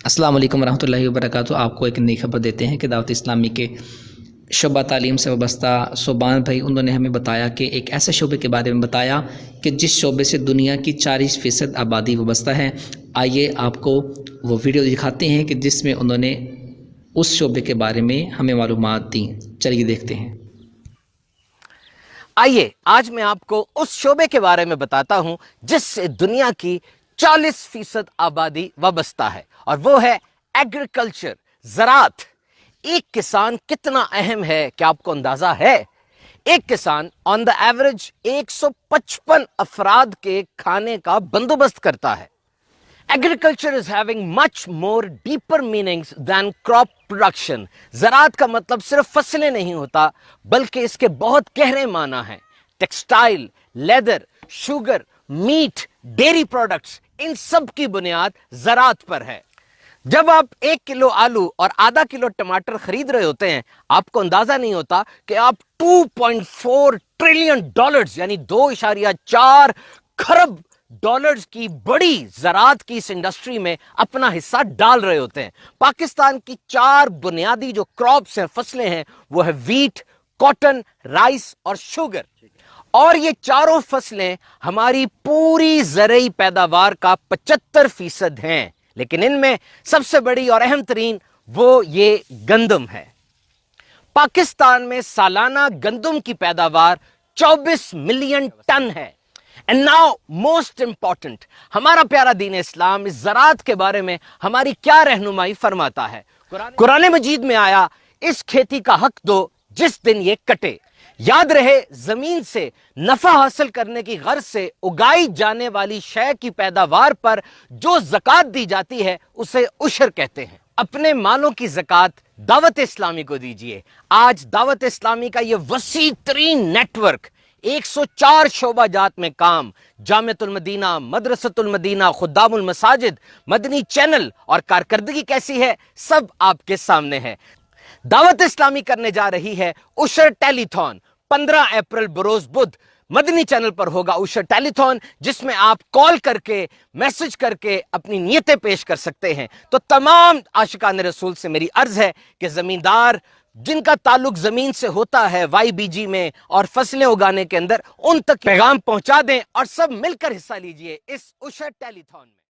अस्सलाम वालेकुम रहमतुल्लाहि व बरकातहू। आपको एक नई खबर देते हैं कि दावत इस्लामी के शोबा तालीम से वाबस्ता सोबान भाई उन्होंने हमें बताया कि एक ऐसे शोबे के बारे में बताया कि जिस शोबे से दुनिया की 40% आबादी वाबस्ता है। आइए आपको वो वीडियो दिखाते हैं कि जिसमें उन्होंने उस शोबे के बारे में हमें मालूमात दी। चलिए देखते हैं। आइए आज मैं आपको उस शोबे के बारे में बताता हूं जिससे दुनिया की 40% आबादी वाबस्ता है, और वो है एग्रीकल्चर, ज़राअत। एक किसान कितना अहम है, क्या आपको अंदाजा है? एक किसान ऑन द एवरेज 155 अफराद के खाने का बंदोबस्त करता है। Agriculture is having much more deeper meanings than crop production. ज़राअत का मतलब सिर्फ फसलें नहीं होता, बल्कि इसके बहुत गहरे माना हैं। Textile, leather, sugar, meat, dairy products, इन सब की बुनियाद ज़राअत पर है। जब आप 1 किलो आलू और आधा किलो टमाटर खरीद रहे होते हैं, आपको अंदाजा नहीं होता कि आप 2.4 ट्रिलियन डॉलर्स यानी 2.4 खरब डॉलर्स की बड़ी ज़राअत की इस इंडस्ट्री में अपना हिस्सा डाल रहे होते हैं। पाकिस्तान की 4 बुनियादी जो क्रॉप्स हैं, फसलें हैं, वो है वीट, कॉटन, राइस और शुगर। और ये चारों फसलें हमारी पूरी ज़रई पैदावार का 75% हैं। लेकिन इनमें सबसे बड़ी और अहम तरीन वो ये गंदम है। पाकिस्तान में सालाना गंदम की पैदावार 24 मिलियन टन है। एंड नाउ मोस्ट इंपॉर्टेंट, हमारा प्यारा दीन इस्लाम इस ज़राअत के बारे में हमारी क्या रहनुमाई फरमाता है। कुरान मजीद में आया, इस खेती का हक दो जिस दिन ये कटे। याद रहे, जमीन से नफा हासिल करने की गर्ज से उगाई जाने वाली शय की पैदावार पर जो ज़कात दी जाती है उसे उशर कहते हैं। अपने मालों की ज़कात दावत इस्लामी को दीजिए। आज दावत इस्लामी का ये वसी तरीन नेटवर्क 104 शोबाजात में काम, जामिअतुल मदीना, मदरसतुल मदीना, खुद्दामुल मसाजिद, मदनी चैनल और कारकर्दगी कैसी है, सब आपके सामने है। दावत इस्लामी करने जा रही है उशर टेलीथॉन। 15 अप्रैल बरोज बुध मदनी चैनल पर होगा उशर टेलीथॉन, जिसमें आप कॉल करके, मैसेज करके अपनी नियतें पेश कर सकते हैं। तो तमाम आशिकान रसूल से मेरी अर्ज है कि जमींदार जिनका ताल्लुक जमीन से होता है YBG में और फसलें उगाने के अंदर, उन तक पैगाम पहुंचा दें और सब मिलकर हिस्सा लीजिए इस उशर टेलीथॉन में।